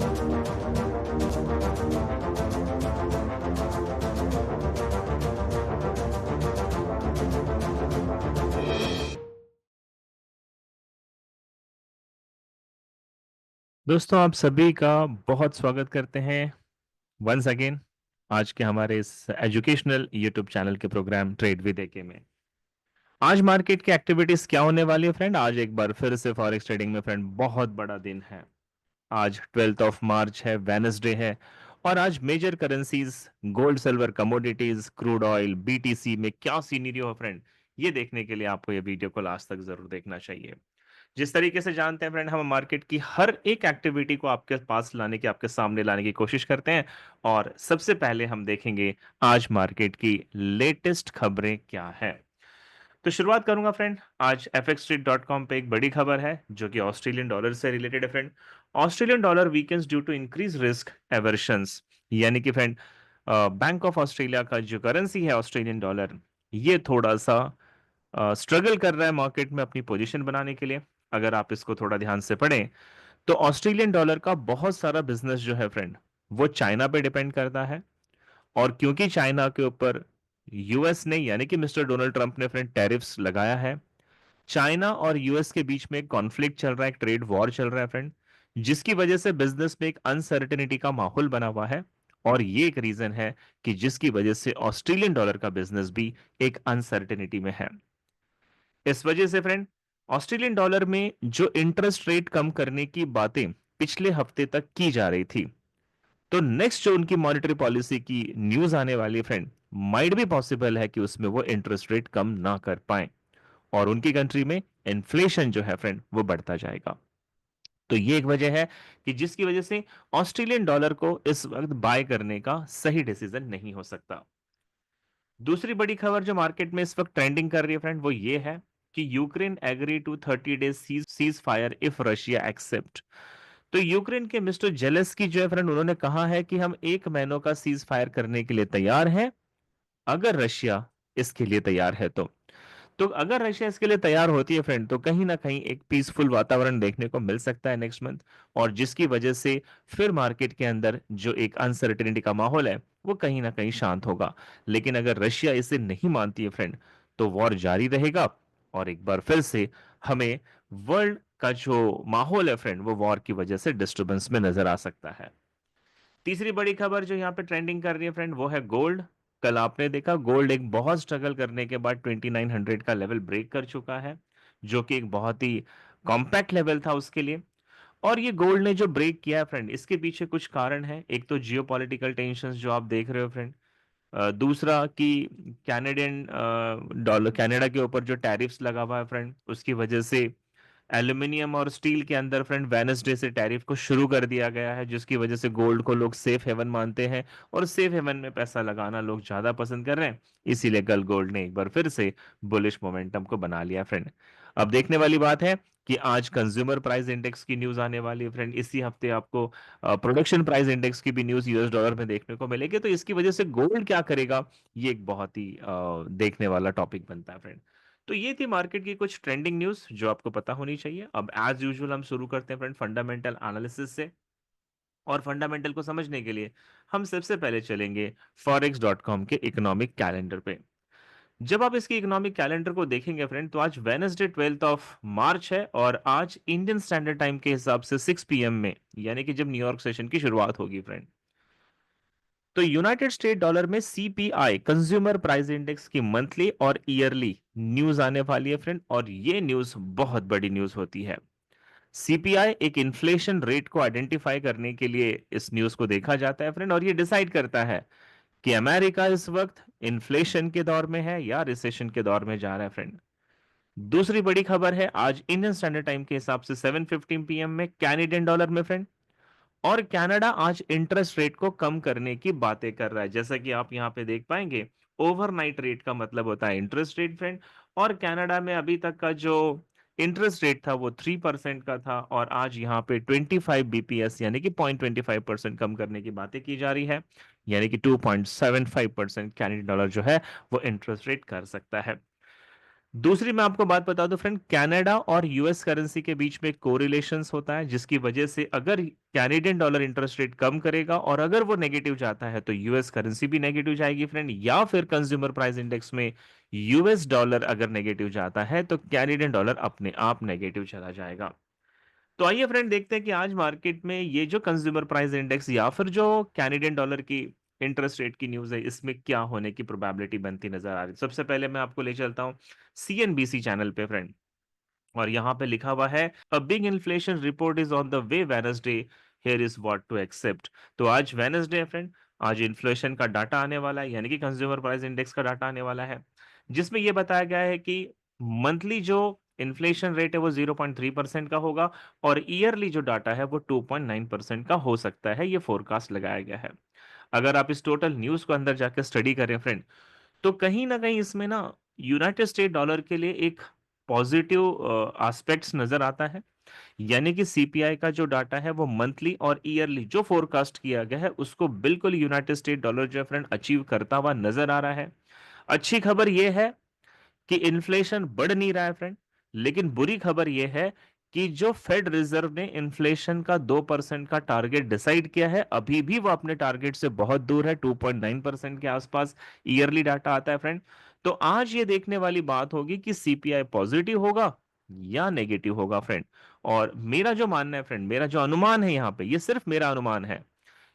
दोस्तों आप सभी का बहुत स्वागत करते हैं वंस अगेन आज के हमारे इस एजुकेशनल यूट्यूब चैनल के प्रोग्राम ट्रेड विद एके में। आज मार्केट की एक्टिविटीज क्या होने वाली है फ्रेंड? आज एक बार फिर से फॉरेक्स ट्रेडिंग में फ्रेंड बहुत बड़ा दिन है। आज 12 मार्च है, वेनसडे है। और आज major currencies, gold silver commodities, crude oil, BTC में क्या सीनीरियो है फ्रेंड, ये देखने के लिए आपको ये वीडियो को लास्ट तक जरूर देखना चाहिए। जिस तरीके से जानते हैं फ्रेंड, हम मार्केट की हर एक एक्टिविटी को आपके पास लाने की, आपके सामने लाने की कोशिश करते हैं। और सबसे पहले हम देखेंगे आज मार्केट की लेटेस्ट खबरें क्या है। तो शुरुआत करूंगा फ्रेंड, आज fxstreet.com पे एक बड़ी खबर है जो कि ऑस्ट्रेलियन डॉलर से रिलेटेड है friend. Australian dollar weakens due to increase risk aversions, यानी कि फ्रेंड बैंक ऑफ ऑस्ट्रेलिया का जो करेंसी है ऑस्ट्रेलियन डॉलर, ये थोड़ा सा स्ट्रगल कर रहा है मार्केट में अपनी पोजीशन बनाने के लिए। अगर आप इसको थोड़ा ध्यान से पढ़ें तो ऑस्ट्रेलियन डॉलर का बहुत सारा बिजनेस जो है फ्रेंड, वो चाइना पे डिपेंड करता है। और क्योंकि चाइना के ऊपर यूएस ने, यानी कि मिस्टर डोनाल्ड ट्रंप ने फ्रेंड टैरिफ्स लगाया है, चाइना और यूएस के बीच में एक कॉन्फ्लिक्ट चल रहा है, एक ट्रेड वॉर चल रहा है फ्रेंड, जिसकी वजह से बिजनेस में एक अनसर्टेनिटी का माहौल बना हुआ है। और ये एक रीजन है कि जिसकी वजह से ऑस्ट्रेलियन डॉलर का बिजनेस भी एक अनसर्टेनिटी में है। इस वजह से फ्रेंड, ऑस्ट्रेलियन डॉलर में जो इंटरेस्ट रेट कम करने की बातें पिछले हफ्ते तक की जा रही थी, तो नेक्स्ट जो उनकी मॉनेटरी पॉलिसी की न्यूज आने वाली है फ्रेंड, माइट भी पॉसिबल है कि उसमें वो इंटरेस्ट रेट कम ना कर पाए और उनकी कंट्री में इन्फ्लेशन जो है फ्रेंड वो बढ़ता जाएगा। तो ये एक वजह है कि जिसकी वजह से ऑस्ट्रेलियन डॉलर को इस वक्त बाय करने का सही डिसीजन नहीं हो सकता। दूसरी बड़ी खबर जो मार्केट में इस वक्त ट्रेंडिंग कर रही है फ्रेंड, वो ये है कि Ukraine agree to 30 days cease fire if Russia accept. तो यूक्रेन के मिस्टर जेलेस्की जो है फ्रेंड, उन्होंने कहा है कि हम 1 महीनों का सीज फायर करने के लिए तैयार हैं, अगर रशिया इसके लिए तैयार है तो अगर रशिया इसके लिए तैयार होती है फ्रेंड, तो कहीं ना कहीं एक पीसफुल वातावरण देखने को मिल सकता है नेक्स्ट मंथ। और जिसकी वजह से फिर मार्केट के अंदर जो एक अनसर्टेनिटी का माहौल है वो कहीं ना कहीं शांत होगा। लेकिन अगर रशिया इसे नहीं मानती है फ्रेंड, तो वॉर जारी रहेगा और एक बार फिर से हमें वर्ल्ड का जो माहौल है फ्रेंड, वो वॉर की वजह से डिस्टर्बेंस में नजर आ सकता है। तीसरी बड़ी खबर जो यहाँ पे ट्रेंडिंग कर रही है फ्रेंड, वो है गोल्ड। कल आपने देखा गोल्ड एक बहुत स्ट्रगल करने के बाद 2900 का लेवल ब्रेक कर चुका है, जो कि एक बहुत ही कॉम्पैक्ट लेवल था उसके लिए। और ये गोल्ड ने जो ब्रेक किया है फ्रेंड, इसके पीछे कुछ कारण है। एक तो जियोपॉलिटिकल टेंशंस जो आप देख रहे हो फ्रेंड, दूसरा कि कैनेडियन डॉलर, कनाडा के ऊपर जो टैरिफ्स लगा हुआ है फ्रेंड, उसकी वजह से एल्यूमिनियम और स्टील के अंदर फ्रेंड वेनसडे से टैरिफ को शुरू कर दिया गया है, जिसकी वजह से गोल्ड को लोग सेफ हेवन मानते हैं और सेफ हेवन में पैसा लगाना लोग ज्यादा पसंद कर रहे हैं। इसीलिए कल गोल्ड ने एक बार फिर से बुलिश मोमेंटम को बना लिया फ्रेंड। अब देखने वाली बात है कि आज कंज्यूमर प्राइस इंडेक्स की न्यूज आने वाली है फ्रेंड। इसी हफ्ते आपको प्रोडक्शन प्राइस इंडेक्स की भी न्यूज यूएस डॉलर में देखने को मिलेगी, तो इसकी वजह से गोल्ड क्या करेगा, ये एक बहुत ही देखने वाला टॉपिक बनता है फ्रेंड। तो ये थी मार्केट की कुछ ट्रेंडिंग न्यूज जो आपको पता होनी चाहिए। अब एज यूजुअल हम शुरू करते हैं फ्रेंड फंडामेंटल एनालिसिस से। और फंडामेंटल को समझने के लिए हम सबसे पहले चलेंगे forex.com के इकोनॉमिक कैलेंडर पे। जब आप इसके इकोनॉमिक कैलेंडर को देखेंगे फ्रेंड, तो आज वेनसडे 12 मार्च है और आज इंडियन स्टैंडर्ड टाइम के हिसाब से 6 PM में, यानी कि जब न्यूयॉर्क सेशन की शुरुआत होगी फ्रेंड, तो यूनाइटेड स्टेट डॉलर में सीपीआई, कंज्यूमर प्राइस इंडेक्स की मंथली और ईयरली न्यूज आने वाली है फ्रेंड। और ये न्यूज बहुत बड़ी न्यूज होती है। सीपीआई एक इन्फ्लेशन रेट को आइडेंटिफाई करने के लिए इस न्यूज को देखा जाता है फ्रेंड, और ये डिसाइड करता है कि अमेरिका इस वक्त इन्फ्लेशन के दौर में है या रिसेशन के दौर में जा रहा है फ्रेंड। दूसरी बड़ी खबर है आज इंडियन स्टैंडर्ड टाइम के हिसाब से 7:15 PM में कैनेडियन डॉलर में फ्रेंड। और कनाडा आज इंटरेस्ट रेट को कम करने की बातें कर रहा है, जैसा कि आप यहां पे देख पाएंगे। ओवरनाइट रेट का मतलब होता है इंटरेस्ट रेट फ्रेंड। और कनाडा में अभी तक का जो इंटरेस्ट रेट था वो 3% का था, और आज यहाँ पे 25 BPS यानी कि 0.25% कम करने की बातें की जा रही है। यानी कि 2.75% कैनेडियन डॉलर जो है वो इंटरेस्ट रेट कर सकता है। दूसरी मैं आपको बात बता दूं फ्रेंड, कनाडा और यूएस करेंसी के बीच में कोरिलेशंस होता है, जिसकी वजह से अगर कैनेडियन डॉलर इंटरेस्ट रेट कम करेगा और अगर वो नेगेटिव जाता है तो यूएस करेंसी भी नेगेटिव जाएगी फ्रेंड, या फिर कंज्यूमर प्राइस इंडेक्स में यूएस डॉलर अगर नेगेटिव जाता है तो कैनेडियन डॉलर अपने आप नेगेटिव चला जाएगा। तो आइए फ्रेंड देखते हैं कि आज मार्केट में ये जो कंज्यूमर प्राइस इंडेक्स या फिर जो कैनेडियन डॉलर की इंटरेस्ट रेट की न्यूज है, इसमें क्या होने की प्रोबेबिलिटी बनती नजर आ रही है। सबसे पहले मैं आपको ले चलता हूँ सीएनबीसी चैनल पे फ्रेंड, और यहाँ पे लिखा हुआ है a big inflation report is on the way Wednesday, here is what to expect. तो आज वेडनेसडे है फ्रेंड, आज इन्फ्लेशन का डाटा आने वाला है, यानी कि कंज्यूमर प्राइस इंडेक्स का डाटा आने वाला है, जिसमें यह बताया गया है कि मंथली जो इन्फ्लेशन रेट है वो 0.3% का होगा और ईयरली जो डाटा है वो 2.9% का हो सकता है, ये फोरकास्ट लगाया गया है। अगर आप इस टोटल न्यूज को अंदर जाकर स्टडी करें फ्रेंड, तो कहीं ना कहीं इसमें ना यूनाइटेड स्टेट डॉलर के लिए एक पॉजिटिव एस्पेक्ट्स नजर आता है। यानी कि सीपीआई का जो डाटा है वो मंथली और ईयरली जो फोरकास्ट किया गया है उसको बिल्कुल यूनाइटेड स्टेट डॉलर जो फ्रेंड अचीव करता हुआ नजर आ रहा है। अच्छी खबर यह है कि इन्फ्लेशन बढ़ नहीं रहा है फ्रेंड, लेकिन बुरी खबर यह है कि जो फेड रिजर्व ने इन्फ्लेशन का 2% का टारगेट डिसाइड किया है, अभी भी वो अपने टारगेट से बहुत दूर है, 2.9% के आसपास ईयरली डाटा आता है फ्रेंड। तो आज ये देखने वाली बात होगी कि सीपीआई पॉजिटिव होगा या नेगेटिव होगा फ्रेंड। और मेरा जो मानना है फ्रेंड, मेरा जो अनुमान है यहाँ पे, ये सिर्फ मेरा अनुमान है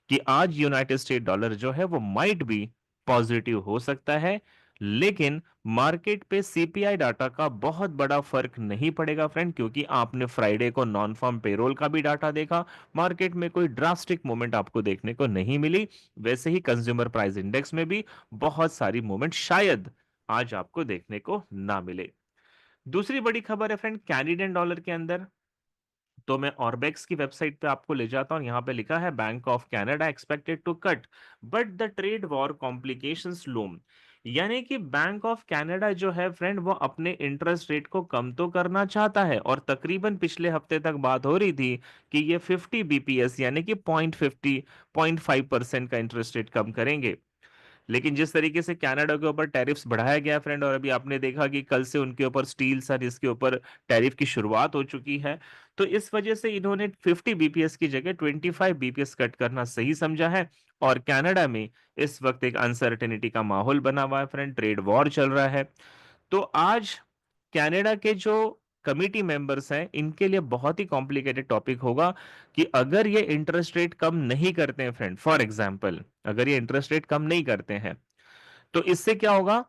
कि आज यूनाइटेड स्टेट डॉलर जो है वो माइट बी पॉजिटिव हो सकता है, लेकिन मार्केट पे सीपीआई डाटा का बहुत बड़ा फर्क नहीं पड़ेगा फ्रेंड, क्योंकि आपने फ्राइडे को नॉन फार्म पेरोल का भी डाटा देखा, मार्केट में कोई ड्रास्टिक मूवमेंट आपको देखने को नहीं मिली। वैसे ही कंज्यूमर प्राइस इंडेक्स में भी बहुत सारी मूवमेंट शायद आज आपको देखने को ना मिले। दूसरी बड़ी खबर है फ्रेंड कैनेडियन डॉलर के अंदर, तो मैं ऑर्बेक्स की वेबसाइट पे आपको ले जाता हूं। यहां पे लिखा है bank of Canada expected to cut but the trade war complications loom. यानी कि बैंक ऑफ कनाडा जो है फ्रेंड वो अपने इंटरेस्ट रेट को कम तो करना चाहता है, और तकरीबन पिछले हफ्ते तक बात हो रही थी कि ये 50 बीपीएस यानी कि 0.5% का इंटरेस्ट रेट कम करेंगे। लेकिन जिस तरीके से कनाडा के ऊपर टैरिफ्स बढ़ाया गया फ्रेंड, और अभी आपने देखा कि कल से उनके ऊपर स्टील सर इसके ऊपर टैरिफ की शुरुआत हो चुकी है, तो इस वजह से इन्होंने 50 बीपीएस की जगह 25 बीपीएस कट करना सही समझा है। और कनाडा में इस वक्त एक अनसर्टेनिटी का माहौल बना हुआ है फ्रेंड, ट्रेड वॉर चल रहा है। तो आज कनाडा के जो कमिटी मेंबर्स हैं इनके लिए बहुत ही कॉम्प्लिकेटेड टॉपिक होगा कि अगर ये इंटरेस्ट रेट कम नहीं करते हैं फ्रेंड, फॉर एग्जांपल अगर ये इंटरेस्ट रेट कम नहीं करते हैं तो इससे क्या होगा,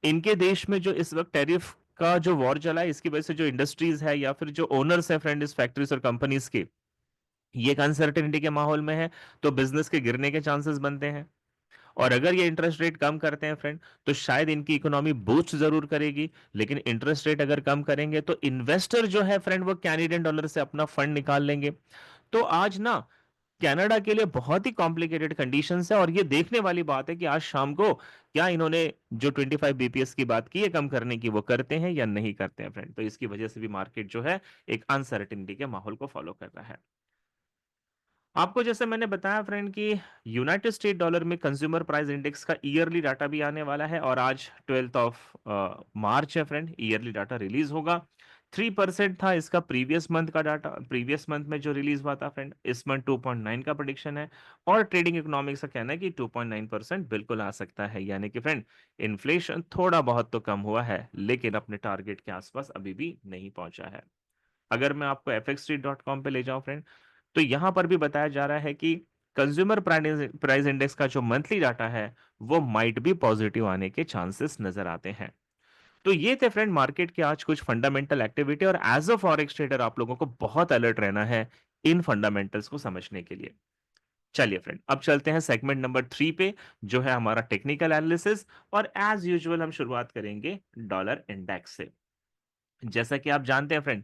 इनके देश में जो इस वक्त टैरिफ का जो वॉर चला है इसकी वजह से जो इंडस्ट्रीज है या फिर जो ओनर्स है फ्रेंड इस फैक्ट्रीज और कंपनीज के, ये एक अनसर्टेनिटी के माहौल में है, तो बिजनेस के गिरने के चांसेस बनते हैं। और अगर ये इंटरेस्ट रेट कम करते हैं फ्रेंड तो शायद इनकी इकोनॉमी बूस्ट जरूर करेगी, लेकिन इंटरेस्ट रेट अगर कम करेंगे तो इन्वेस्टर जो है फ्रेंड वो कैनेडियन डॉलर से अपना फंड निकाल लेंगे। तो आज ना कनाडा के लिए बहुत ही कॉम्प्लिकेटेड कंडीशंस है, और ये देखने वाली बात है कि आज शाम को क्या इन्होंने जो 25 बीपीएस की बात की है कम करने की वो करते हैं या नहीं करते हैं फ्रेंड। तो इसकी वजह से भी मार्केट जो है एक अनसर्टेनिटी के माहौल को फॉलो कर रहा है। आपको जैसे मैंने बताया फ्रेंड कि यूनाइटेड स्टेट डॉलर में कंज्यूमर प्राइस इंडेक्स का ईयरली डाटा भी आने वाला है, और आज 12 ऑफ मार्च है फ्रेंड, ईयरली डाटा रिलीज होगा। 3% था इसका प्रीवियस मंथ का डाटा, प्रीवियस मंथ में जो रिलीज हुआ था फ्रेंड, इस मंथ 2.9 का प्रेडिक्शन है। और ट्रेडिंग इकोनॉमिक्स का कहना है कि 2.9% बिल्कुल आ सकता है, यानी कि फ्रेंड इन्फ्लेशन थोड़ा बहुत तो कम हुआ है लेकिन अपने टारगेट के आसपास अभी भी नहीं पहुंचा है। अगर मैं आपको fxstreet.com पे ले जाऊं फ्रेंड, तो यहां पर भी बताया जा रहा है कि कंज्यूमर प्राइस इंडेक्स का जो मंथली डाटा है वो माइट भी पॉजिटिव आने के चांसेस नजर आते हैं। तो ये थे फ्रेंड मार्केट के आज कुछ फंडामेंटल एक्टिविटी, और एज अ फॉरेक्स ट्रेडर आप लोगों को बहुत अलर्ट रहना है इन फंडामेंटल्स को समझने के लिए। चलिए फ्रेंड अब चलते हैं सेगमेंट नंबर 3 पे, जो है हमारा टेक्निकल एनालिसिस, और एज यूजुअल हम शुरुआत करेंगे डॉलर इंडेक्स से। जैसा कि आप जानते हैं फ्रेंड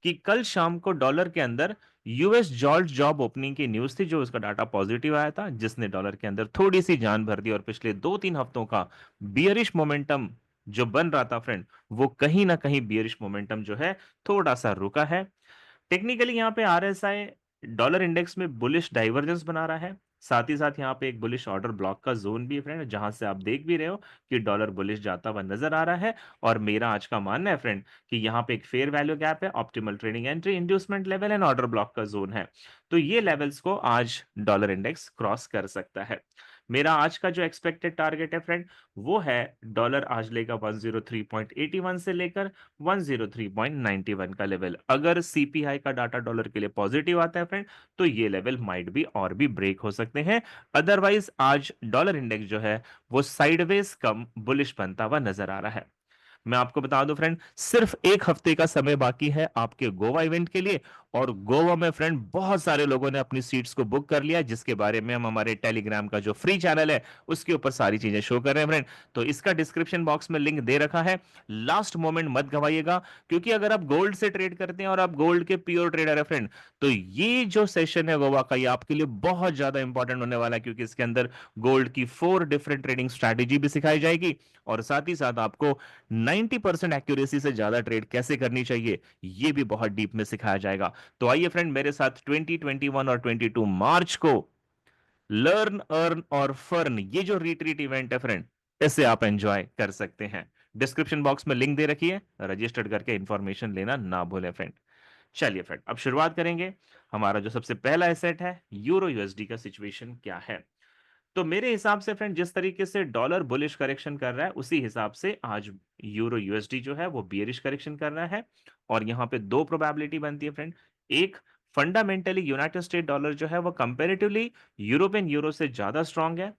कि कल शाम को डॉलर के अंदर यूएस जॉर्ज जॉब ओपनिंग की न्यूज थी, जो उसका डाटा पॉजिटिव आया था, जिसने डॉलर के अंदर थोड़ी सी जान भर दी, और पिछले 2-3 हफ्तों का बियरिश मोमेंटम जो बन रहा था फ्रेंड वो कहीं ना कहीं बियरिश मोमेंटम जो है थोड़ा सा रुका है। टेक्निकली यहाँ पे आरएसआई डॉलर इंडेक्स में बुलिश डाइवर्जेंस बना रहा है, साथ ही साथ यहाँ पे एक बुलिश ऑर्डर ब्लॉक का जोन भी है फ्रेंड, जहां से आप देख भी रहे हो कि डॉलर बुलिश जाता हुआ नजर आ रहा है। और मेरा आज का मानना है फ्रेंड कि यहाँ पे एक फेयर वैल्यू गैप है, optimal trading entry, inducement level and order block का जोन है। तो ये लेवल्स को आज डॉलर इंडेक्स क्रॉस कर सकता है। मेरा आज का जो एक्सपेक्टेड टारगेट है फ्रेंड, वो है डॉलर आज लेगा 103.81 से लेकर 103.91 का लेवल। अगर सीपीआई का डाटा डॉलर के लिए पॉजिटिव आता है फ्रेंड, तो ये लेवल माइट भी और भी ब्रेक हो सकते हैं। अदरवाइज आज डॉलर इंडेक्स जो है वो साइडवेज कम बुलिश बनता हुआ नजर आ रहा है। मैं आपको बता दूं फ्रेंड, सिर्फ एक हफ्ते का समय बाकी है आपके गोवा इवेंट के लिए। और गोवा में फ्रेंड बहुत सारे लोगों ने अपनी सीट्स को बुक कर लिया, जिसके बारे में हम हमारे टेलीग्राम का जो फ्री चैनल है उसके ऊपर सारी चीजें शो कर रहे हैं फ्रेंड। तो इसका डिस्क्रिप्शन बॉक्स में लिंक दे रखा है, लास्ट मोमेंट मत गवाइएगा। क्योंकि अगर आप गोल्ड से ट्रेड करते हैं और आप गोल्ड के प्योर ट्रेडर है फ्रेंड, तो ये जो सेशन है गोवा का, ये आपके लिए बहुत ज्यादा इंपॉर्टेंट होने वाला है। क्योंकि इसके अंदर गोल्ड की 4 डिफरेंट ट्रेडिंग स्ट्रैटेजी भी सिखाई जाएगी, और साथ ही साथ आपको 90% एक्यूरेसी से ज्यादा ट्रेड कैसे करनी चाहिए ये भी बहुत डीप में सिखाया जाएगा। तो आइए फ्रेंड, मेरे साथ 2021 और 22 मार्च को लर्न अर्न और फर्न, ये जो रिट्रीट इवेंट है फ्रेंड, इसे आप एंजॉय कर सकते हैं। डिस्क्रिप्शन बॉक्स में लिंक दे रखी है, रजिस्टर्ड करके इंफॉर्मेशन लेना ना भूलें फ्रेंड। चलिए फ्रेंड, अब शुरुआत करेंगे। हमारा जो सबसे पहला एसेट है यूरो यूएसडी का सिचुएशन क्या है। तो मेरे हिसाब से फ्रेंड, जिस तरीके से डॉलर बुलिश करेक्शन कर रहा है, उसी हिसाब से आज यूरो यूएसडी जो है वो बियरिश करेक्शन कर रहा है। और यहां पे दो प्रोबेबिलिटी बनती है फ्रेंड। एक, फंडामेंटली यूनाइटेड स्टेट डॉलर जो है वो कंपेरेटिवली यूरोपियन यूरो से ज्यादा स्ट्रांग है,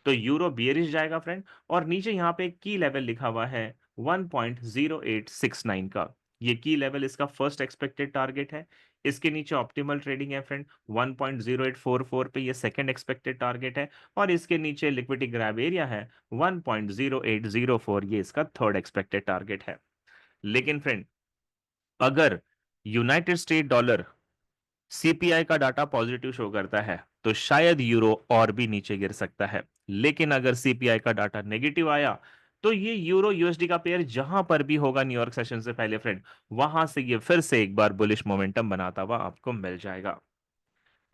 तो यूरो बियरिश जाएगा फ्रेंड। और नीचे यहाँ पे एक की लेवल लिखा हुआ है 1.0869 का, ये की लेवल इसका फर्स्ट एक्सपेक्टेड टारगेट है। इसके नीचे ऑप्टिमल ट्रेडिंग है फ्रेंड 1.0844 पे, ये सेकंड एक्सपेक्टेड टारगेट है। और इसके नीचे लिक्विडिटी ग्रैब एरिया है 1.0804, ये इसका थर्ड एक्सपेक्टेड टारगेट है। लेकिन फ्रेंड, अगर यूनाइटेड स्टेट डॉलर सीपीआई का डाटा पॉजिटिव शो करता है, तो शायद यूरो और भी नीचे गिर सकता है। लेकिन अगर सीपीआई का डाटा नेगेटिव आया, तो ये यूरो यूएसडी का पेयर जहां पर भी होगा न्यूयॉर्क सेशन से पहले फ्रेंड, वहां से ये फिर से एक बार बुलिश मोमेंटम बनाता हुआ आपको मिल जाएगा।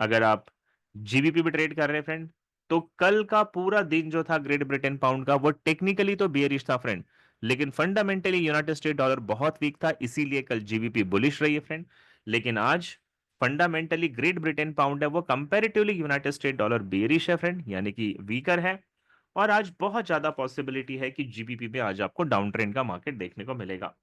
अगर आप जीबीपी भी ट्रेड कर रहे हैं फ्रेंड, तो कल का पूरा दिन जो था ग्रेट ब्रिटेन पाउंड का, वो टेक्निकली तो बेयरिश था फ्रेंड, लेकिन फंडामेंटली यूनाइटेड स्टेट डॉलर बहुत वीक था, इसीलिए कल जीबीपी बुलिश रही है फ्रेंड। लेकिन आज फंडामेंटली ग्रेट ब्रिटेन पाउंड है वो comparatively United state dollar bearish है फ्रेंड, यानी कि वीकर है। और आज बहुत ज्यादा पॉसिबिलिटी है कि जीबीपी में आज आपको डाउन ट्रेंड का मार्केट देखने को मिलेगा।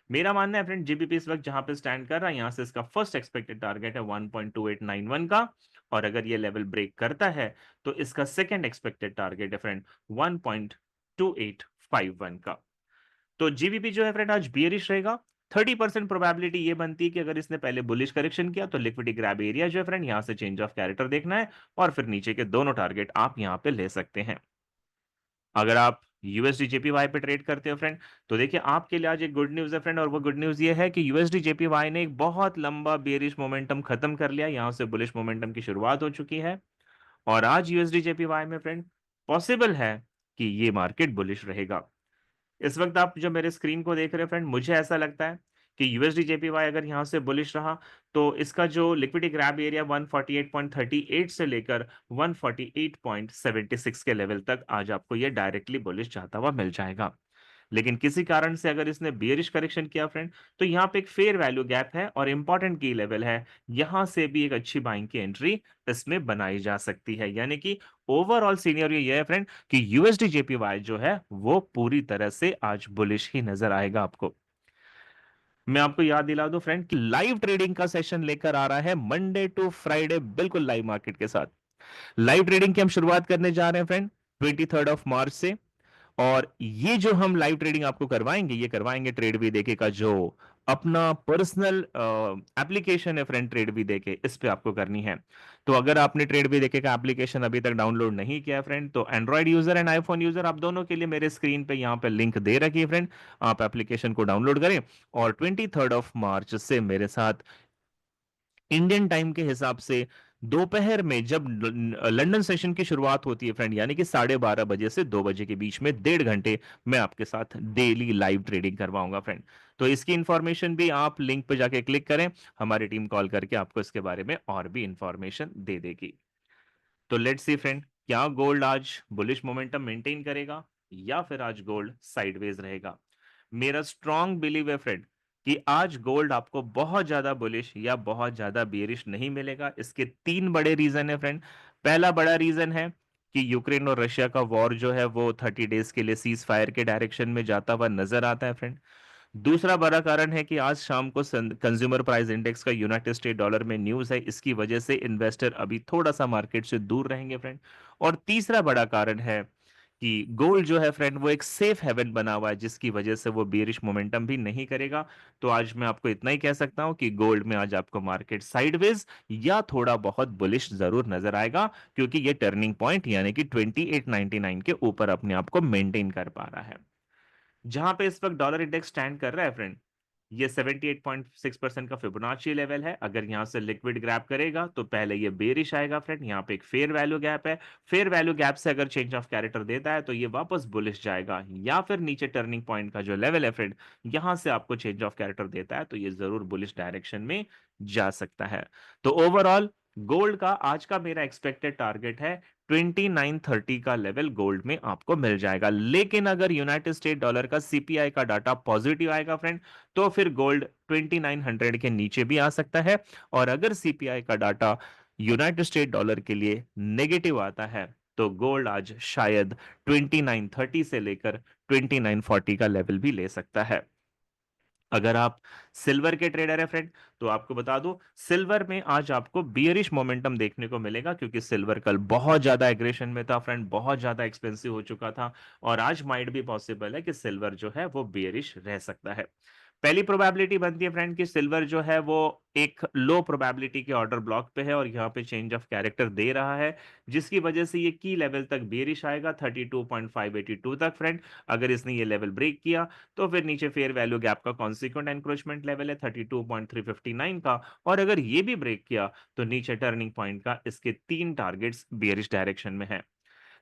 मेरा मानना है फ्रेंड, जीबीपी इस वक्त जहां पे स्टैंड कर रहा है, यहां से इसका फर्स्ट एक्सपेक्टेड टारगेट है 1.2891 का। और अगर ये लेवल ब्रेक करता है, तो इसका सेकंड एक्सपेक्टेड टारगेट है फ्रेंड 1.2851 का। तो जीबीपी जो है फ्रेंड आज बियरिश रहेगा। 30% प्रोबेबिलिटी ये बनती है कि अगर इसने पहले बुलिश करेक्शन किया, तो लिक्विडिटी ग्रैब एरिया जो है फ्रेंड, यहां से चेंज ऑफ कैरेक्टर देखना है। और फिर नीचे के दोनों टारगेट आप यहां पे ले सकते हैं। अगर आप यूएसडी जेपीवाई पे ट्रेड करते हो फ्रेंड, तो देखिए आपके लिए आज एक गुड न्यूज है फ्रेंड, और वो गुड न्यूज ये है कि यूएसडी जेपीवाई ने एक बहुत लंबा बेरिश मोमेंटम खत्म कर लिया, यहां से बुलिश मोमेंटम की शुरुआत हो चुकी है। और आज यूएसडी जेपीवाई में फ्रेंड पॉसिबल है कि ये मार्केट बुलिश रहेगा। इस वक्त आप जो मेरे स्क्रीन को देख रहे हैं फ्रेंड, मुझे ऐसा लगता है कि यूएसडी जेपीवाई अगर यहां से बुलिश रहा, तो इसका जो लिक्विडिटी ग्रैब एरिया 148.38 से लेकर 148.76 के लेवल तक आज आपको ये डायरेक्टली बुलिश जाता हुआ मिल जाएगा। लेकिन किसी कारण से अगर इसने बियरिश करेक्शन किया फ्रेंड, तो यहाँ पे एक फेयर वैल्यू गैप है और इंपॉर्टेंट की लेवल है, यहां से भी एक अच्छी बाइंग की एंट्री इसमें बनाई जा सकती है। यानी कि ओवरऑल सिनेरियो ये है फ्रेंड कि यूएसडी जेपीवाई जो है वो पूरी तरह से आज बुलिश ही नजर आएगा आपको। मैं आपको याद दिला दूं फ्रेंड कि लाइव ट्रेडिंग का सेशन लेकर आ रहा है मंडे टू फ्राइडे, बिल्कुल लाइव मार्केट के साथ। लाइव ट्रेडिंग की हम शुरुआत करने जा रहे हैं फ्रेंड 23 मार्च से। और ये जो हम लाइव ट्रेडिंग आपको करवाएंगे, ये करवाएंगे ट्रेड वी देके का जो अपना पर्सनल एप्लीकेशन है फ्रेंड, ट्रेड वी देके, इस पे आपको करनी है। तो अगर आपने ट्रेड वी देके का एप्लीकेशन अभी तक डाउनलोड नहीं किया फ्रेंड, तो Android user and iPhone user आप दोनों के लिए मेरे स्क्रीन पे यहाँ पे लिंक दे रखी है फ्रेंड, आप एप्लीकेशन को डाउनलोड करें। और 23 मार्च से मेरे साथ इंडियन टाइम के हिसाब से दोपहर में जब लंदन सेशन की शुरुआत होती है फ्रेंड, यानी कि 12:30 बजे से 2 बजे के बीच में 1.5 घंटे मैं आपके साथ डेली लाइव ट्रेडिंग करवाऊंगा फ्रेंड। तो इसकी इंफॉर्मेशन भी आप लिंक पे जाके क्लिक करें, हमारी टीम कॉल करके आपको इसके बारे में और भी इंफॉर्मेशन दे देगी। तो लेट्स सी फ्रेंड, क्या गोल्ड आज बुलिश मोमेंटम मेंटेन करेगा या फिर आज गोल्ड साइडवेज रहेगा। मेरा स्ट्रॉन्ग बिलीव है फ्रेंड कि आज गोल्ड आपको बहुत ज्यादा बुलिश या बहुत ज्यादा बेरिश नहीं मिलेगा। इसके तीन बड़े रीजन है फ्रेंड। पहला बड़ा रीजन है कि यूक्रेन और रशिया का वॉर जो है वो 30 डेज के लिए सीज फायर के डायरेक्शन में जाता हुआ नजर आता है फ्रेंड। दूसरा बड़ा कारण है कि आज शाम को कंज्यूमर प्राइस इंडेक्स का यूनाइटेड स्टेट डॉलर में न्यूज है, इसकी वजह से इन्वेस्टर अभी थोड़ा सा मार्केट से दूर रहेंगे फ्रेंड। और तीसरा बड़ा कारण है कि गोल्ड जो है फ्रेंड वो एक सेफ हेवन बना हुआ है, जिसकी वजह से वो बेरिश मोमेंटम भी नहीं करेगा। तो आज मैं आपको इतना ही कह सकता हूं कि गोल्ड में आज आपको मार्केट साइडवेज या थोड़ा बहुत बुलिश जरूर नजर आएगा, क्योंकि ये टर्निंग पॉइंट यानी कि 2899 के ऊपर अपने आप को मेंटेन कर पा रहा है। जहां पे इस वक्त डॉलर इंडेक्स स्टैंड कर रहा है फ्रेंड, ये 78.6% का फिबोनाची लेवल है। अगर यहां से लिक्विड ग्रैब करेगा तो पहले ये बेरिश आएगा फ्रेंड, यहां पे एक फेयर वैल्यू गैप है। फेयर वैल्यू गैप से अगर चेंज ऑफ कैरेक्टर देता है तो ये वापस बुलिश जाएगा, या फिर नीचे टर्निंग पॉइंट का जो लेवल है फ्रेंड, यहां से आपको चेंज ऑफ कैरेक्टर देता है तो ये जरूर बुलिश डायरेक्शन में जा सकता है। तो ओवरऑल गोल्ड का आज का मेरा एक्सपेक्टेड टारगेट है 2930 का लेवल गोल्ड में आपको मिल जाएगा। लेकिन अगर यूनाइटेड स्टेट डॉलर का सीपीआई का डाटा पॉजिटिव आएगा फ्रेंड, तो फिर गोल्ड 2900 के नीचे भी आ सकता है। और अगर सीपीआई का डाटा यूनाइटेड स्टेट डॉलर के लिए नेगेटिव आता है तो गोल्ड आज शायद 2930 से लेकर 2940 का लेवल भी ले सकता है। अगर आप सिल्वर के ट्रेडर है फ्रेंड, तो आपको बता दूं सिल्वर में आज आपको बियरिश मोमेंटम देखने को मिलेगा, क्योंकि सिल्वर कल बहुत ज्यादा एग्रेशन में था फ्रेंड, बहुत ज्यादा एक्सपेंसिव हो चुका था। और आज माइट भी पॉसिबल है कि सिल्वर जो है वो बियरिश रह सकता है। पहली प्रोबेबिलिटी बनती है फ्रेंड कि सिल्वर जो है वो एक लो प्रोबेबिलिटी के ऑर्डर ब्लॉक पे है और यहाँ पे चेंज ऑफ कैरेक्टर दे रहा है, जिसकी वजह से ये की लेवल तक बेरिश आएगा 32.582 तक फ्रेंड। अगर इसने ये लेवल ब्रेक किया तो फिर नीचे फेयर वैल्यू गैप का कॉन्सिक्वेंट एनक्रोचमेंट लेवल है 32.359 का, और अगर ये भी ब्रेक किया तो नीचे टर्निंग पॉइंट का इसके तीन टारगेट्स बियरिश डायरेक्शन में है।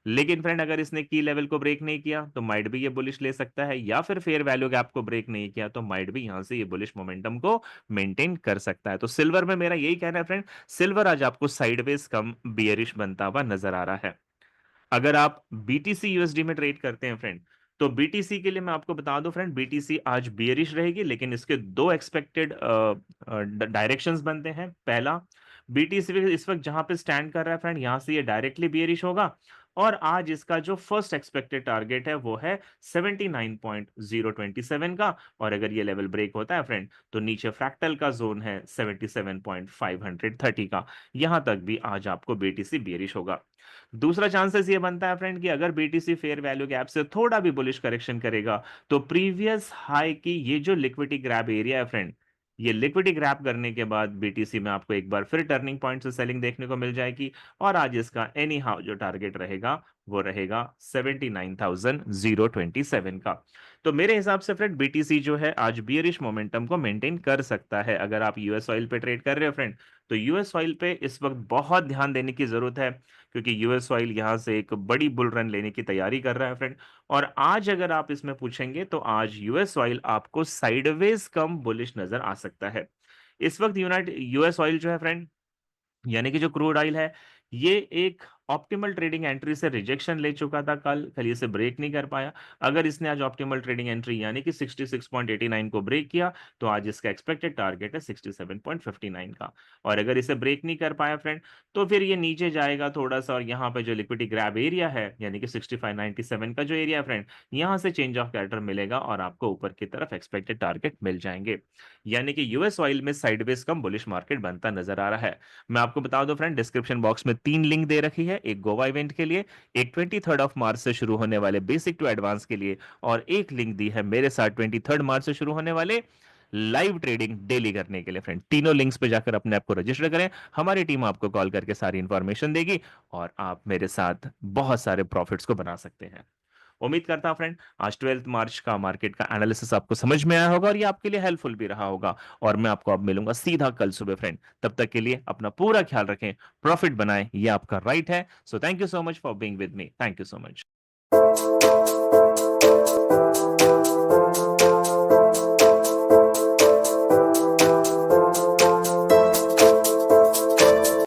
लेकिन फ्रेंड अगर इसने की लेवल को ब्रेक नहीं किया तो माइट भी ये बुलिश ले सकता है, या फिर फेयर वैल्यू गैप को ब्रेक नहीं किया तो माइट भी यहां से ये बुलिश मोमेंटम को मेंटेन कर सकता है। तो सिल्वर में मेरा यही कहना है फ्रेंड, सिल्वर आज आपको साइडवेज कम बियरिश बनता हुआ नजर आ रहा है। अगर आप बीटीसी यूएसडी में ट्रेड करते हैं फ्रेंड, तो बीटीसी के लिए मैं आपको बता दूं फ्रेंड, बीटीसी आज बियरिश रहेगी, लेकिन इसके दो एक्सपेक्टेड डायरेक्शंस बनते हैं। पहला, बीटीसी इस वक्त जहां पे स्टैंड कर रहा है फ्रेंड, यहां से ये डायरेक्टली बियरिश होगा। और आज इसका जो फर्स्ट एक्सपेक्टेड टारगेट है वो है 79.027 का, और अगर ये लेवल ब्रेक होता है फ्रेंड तो नीचे फ्रैक्टल का जोन है 77.530 का, यहां तक भी आज आपको बीटीसी बियरिश होगा। दूसरा चांसेस ये बनता है फ्रेंड कि अगर बीटीसी फेयर वैल्यू गैप से थोड़ा भी बुलिश करेक्शन करेगा तो प्रीवियस हाई की ये जो लिक्विडिटी ग्रैब एरिया है फ्रेंड, ये लिक्विडिटी ग्रैब करने के बाद बीटीसी में आपको एक बार फिर टर्निंग पॉइंट से सेलिंग देखने को मिल जाएगी। और आज इसका एनी हाउ जो टारगेट रहेगा वो रहेगा 79,027 का। तो मेरे हिसाब से फ्रेंड बीटीसी जो है आज बियरिश मोमेंटम को मेंटेन कर सकता है। अगर आप यूएस ऑयल पे ट्रेड कर रहे हो फ्रेंड, तो यूएस ऑयल पे इस वक्त बहुत ध्यान देने की जरूरत है, क्योंकि यूएस ऑयल यहां से एक बड़ी बुल रन लेने की तैयारी कर रहा है फ्रेंड। और आज अगर आप इसमें पूछेंगे तो आज यूएस ऑयल आपको साइडवेज कम बुलिश नजर आ सकता है। इस वक्त यूएस ऑयल जो है फ्रेंड, यानी कि जो क्रूड ऑयल है, ये एक ऑप्टिमल ट्रेडिंग एंट्री से रिजेक्शन ले चुका था कल कल इसे ब्रेक नहीं कर पाया। अगर इसने आज ऑप्टिमल ट्रेडिंग एंट्री यानी कि 66.89 को ब्रेक किया तो आज इसका एक्सपेक्टेड टारगेट है 67.59 का। और अगर इसे ब्रेक नहीं कर पाया फ्रेंड तो फिर ये नीचे जाएगा थोड़ा सा, और यहाँ पे जो लिक्विडिटी ग्रैब एरिया है यानी कि 6597 का जो एरिया है फ्रेंड, यहाँ से चेंज ऑफ कैरेक्टर मिलेगा और आपको ऊपर की तरफ एक्सपेक्टेड टारगेट मिल जाएंगे। यानी कि यूएस ऑयल में साइडवेज कम बुलिश मार्केट बनता नजर आ रहा है। मैं आपको बता दूं फ्रेंड, डिस्क्रिप्शन बॉक्स में तीन लिंक दे रखी है, एक गोवा इवेंट के लिए, एक 23 मार्च से शुरू होने वाले बेसिक टू एडवांस के लिए, और एक लिंक दी है मेरे साथ 23 मार्च से शुरू होने वाले लाइव ट्रेडिंग डेली करने के लिए फ्रेंड। तीनों लिंक्स पे जाकर अपने आप को रजिस्टर करें, हमारी टीम आपको कॉल करके सारी इंफॉर्मेशन देगी और आप मेरे साथ बहुत सारे प्रॉफिट्स को बना सकते हैं। उम्मीद करता हूं फ्रेंड आज 12 मार्च का मार्केट का एनालिसिस आपको समझ में आया होगा और ये आपके लिए हेल्पफुल भी रहा होगा। और मैं आपको अब मिलूंगा सीधा कल सुबह फ्रेंड, तब तक के लिए अपना पूरा ख्याल रखें, प्रॉफिट बनाएं, ये आपका राइट है। So thank you so much for being with me, thank you so much.